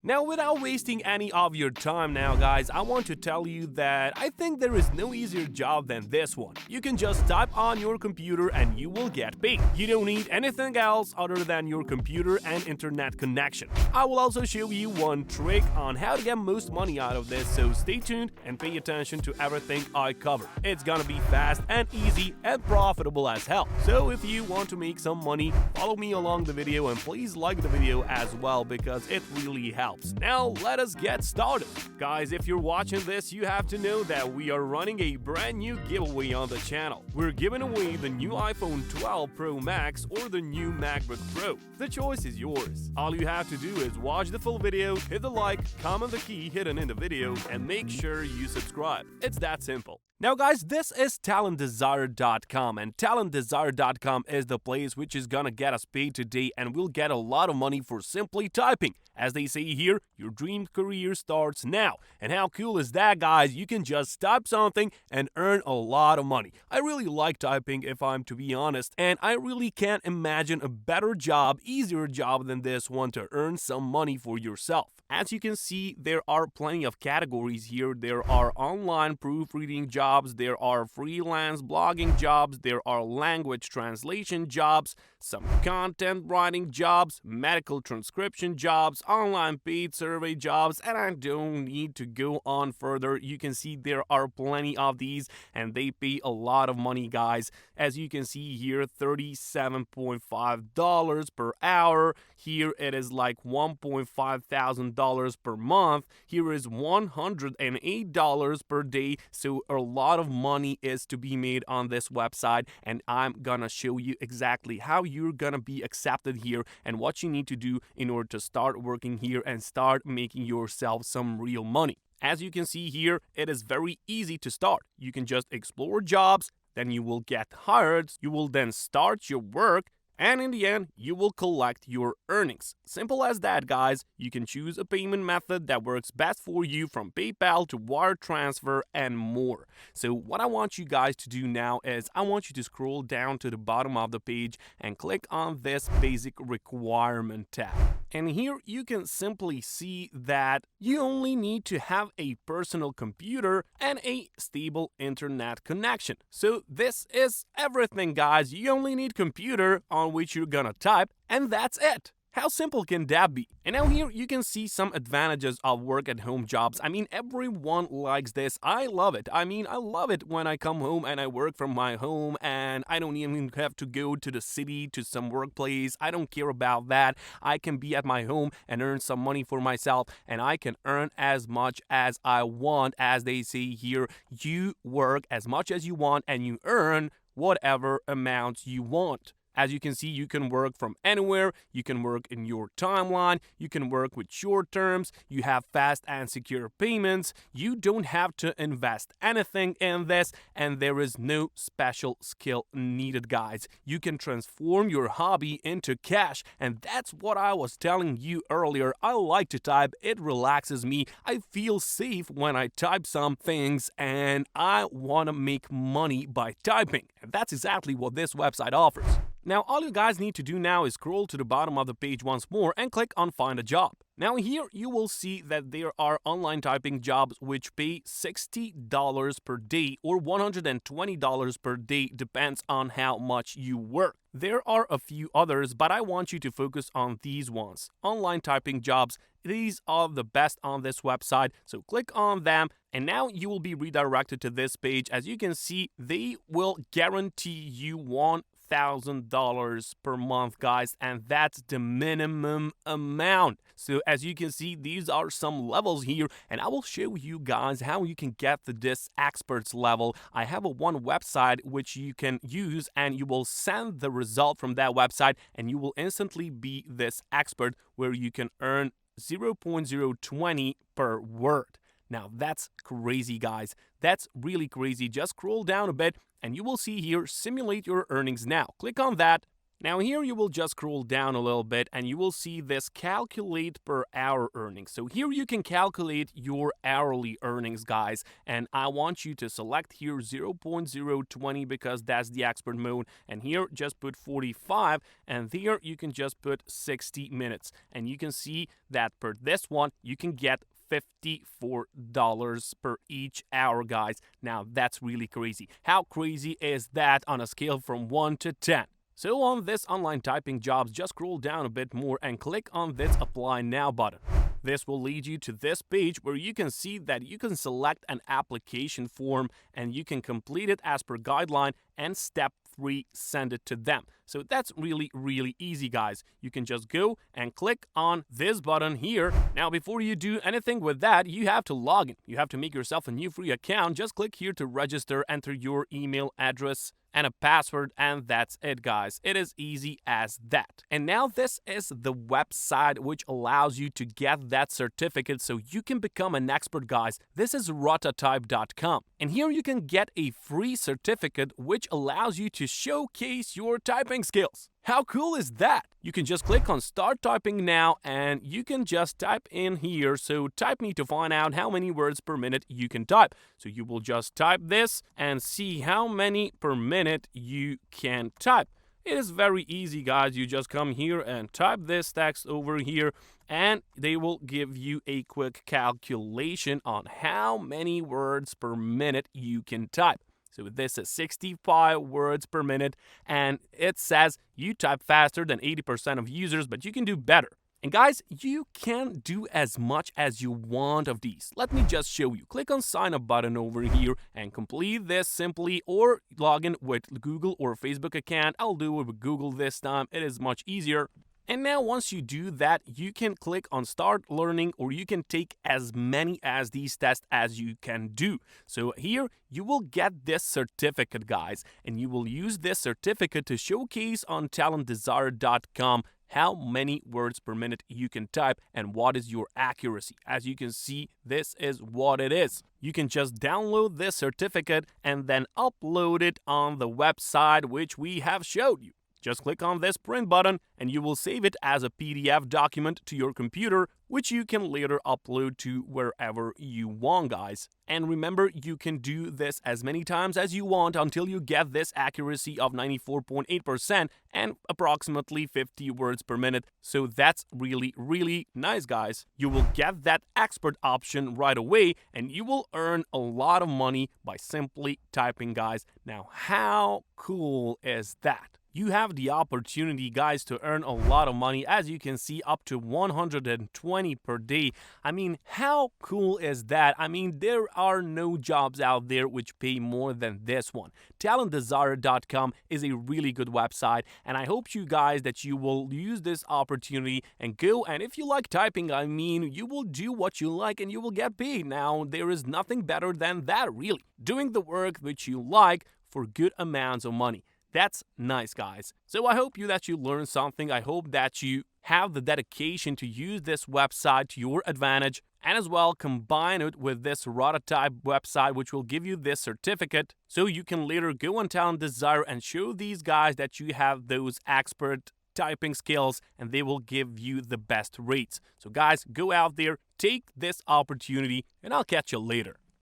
Now, without wasting any of your time now, guys, I want to tell you that I think there is no easier job than this one. You can just type on your computer and you will get paid. You don't need anything else other than your computer and internet connection. I will also show you one trick on how to get most money out of this, so stay tuned and pay attention to everything I cover. It's gonna be fast and easy and profitable as hell. So if you want to make some money, follow me along the video and please like the video as well because it really helps. Now let us get started. Guys, if you're watching this, you have to know that we are running a brand new giveaway on the channel. We're giving away the new iPhone 12 Pro Max or the new MacBook Pro. The choice is yours. All you have to do is watch the full video, hit the like, comment the key hidden in the video, and make sure you subscribe. It's that simple. Now guys, this is TalentDesire.com, and TalentDesire.com is the place which is gonna get us paid today, and we'll get a lot of money for simply typing. As they say here, your dream career starts now. And how cool is that, guys? You can just type something and earn a lot of money. I really like typing, if I'm to be honest, and I really can't imagine a better job, easier job than this one to earn some money for yourself. As you can see, there are plenty of categories here. There are online proofreading jobs, there are freelance blogging jobs, there are language translation jobs, some content writing jobs, medical transcription jobs, online paid survey jobs, and I don't need to go on further. You can see there are plenty of these and they pay a lot of money, guys. As you can see here, $37.5 per hour. Here it is like $1.5 thousand per month. Here is $108 per day. So a lot of money is to be made on this website, and I'm gonna show you exactly how you're gonna be accepted here and what you need to do in order to start working here and start making yourself some real money. As you can see here, it is very easy to start. You can just explore jobs, then you will get hired, you will then start your work, and in the end, you will collect your earnings. Simple as that, guys. You can choose a payment method that works best for you, from PayPal to wire transfer and more. So what I want you guys to do now is I want you to scroll down to the bottom of the page and click on this basic requirement tab. And here you can simply see that you only need to have a personal computer and a stable internet connection. So this is everything, guys. You only need computer on which you're gonna type, and that's it. How simple can that be? And now here you can see some advantages of work at home jobs. I mean, everyone likes this. I love it. I love it when I come home and I work from my home and I don't even have to go to the city to some workplace. I don't care about that. I can be at my home and earn some money for myself, and I can earn as much as I want. As they say here, you work as much as you want and you earn whatever amount you want. As you can see, you can work from anywhere, you can work in your timeline, you can work with short terms, you have fast and secure payments, you don't have to invest anything in this, and there is no special skill needed, guys. You can transform your hobby into cash, and that's what I was telling you earlier. I like to type, it relaxes me, I feel safe when I type some things, and I want to make money by typing, and that's exactly what this website offers. Now, all you guys need to do now is scroll to the bottom of the page once more and click on Find a Job. Now here you will see that there are online typing jobs which pay $60 per day or $120 per day, depends on how much you work. There are a few others, but I want you to focus on these ones. Online typing jobs, these are the best on this website, so click on them and now you will be redirected to this page. As you can see, they will guarantee you $1,000 per month, guys, and that's the minimum amount. So as you can see, these are some levels here, and I will show you guys how you can get to this experts level. I have one website which you can use, and you will send the result from that website, and you will instantly be this expert where you can earn 0.020 per word. Now that's crazy, guys. That's really crazy. Just scroll down a bit and you will see here, simulate your earnings now. Click on that Now here you will just scroll down a little bit and you will see this calculate per hour earnings. So here you can calculate your hourly earnings, guys, and I want you to select here 0.020 because that's the expert mode, and here just put 45, and there you can just put 60 minutes, and you can see that per this one you can get $54 per each hour, guys. Now that's really crazy. How crazy is that on a scale from 1 to 10? So on this online typing jobs, just scroll down a bit more and click on this apply now button. This will lead you to this page where you can see that you can select an application form and you can complete it as per guideline, and step 3, send it to them. So that's really easy, guys. You can just go and click on this button here. Now before you do anything with that, you have to log in. You have to make yourself a new free account. Just click here to register, enter your email address and a password, and that's it, guys. It is easy as that. And now this is the website which allows you to get that certificate so you can become an expert, guys. This is rotatype.com, and here you can get a free certificate which allows you to showcase your typing skills. How cool is that? You can just click on start typing now and you can just type in here. So type me to find out how many words per minute you can type. So you will just type this and see how many per minute you can type. It is very easy, guys. You just come here and type this text over here and they will give you a quick calculation on how many words per minute you can type. So this is 65 words per minute, and it says you type faster than 80% of users, but you can do better. And guys, you can do as much as you want of these. Let me just show you. Click on sign up button over here and complete this simply, or log in with Google or Facebook account. I'll do it with Google this time. It is much easier. And now once you do that, you can click on start learning, or you can take as many as these tests as you can do. So here you will get this certificate, guys, and you will use this certificate to showcase on talentdesire.com how many words per minute you can type and what is your accuracy. As you can see, this is what it is. You can just download this certificate and then upload it on the website which we have showed you. Just click on this print button and you will save it as a PDF document to your computer, which you can later upload to wherever you want, guys. And remember, you can do this as many times as you want until you get this accuracy of 94.8% and approximately 50 words per minute. So that's really nice, guys. You will get that expert option right away and you will earn a lot of money by simply typing, guys. Now, how cool is that? You have the opportunity, guys, to earn a lot of money. As you can see, up to 120 per day. I mean, how cool is that? I mean, there are no jobs out there which pay more than this one. TalentDesire.com is a really good website, and I hope you guys that you will use this opportunity and go. And if you like typing, I mean, you will do what you like and you will get paid. Now, there is nothing better than that, really. Doing the work which you like for good amounts of money. That's nice, guys. So I hope that you learned something. I hope that you have the dedication to use this website to your advantage, and as well combine it with this Rotatype website which will give you this certificate so you can later go on Talent Desire and show these guys that you have those expert typing skills and they will give you the best rates. So guys, go out there, take this opportunity, and I'll catch you later.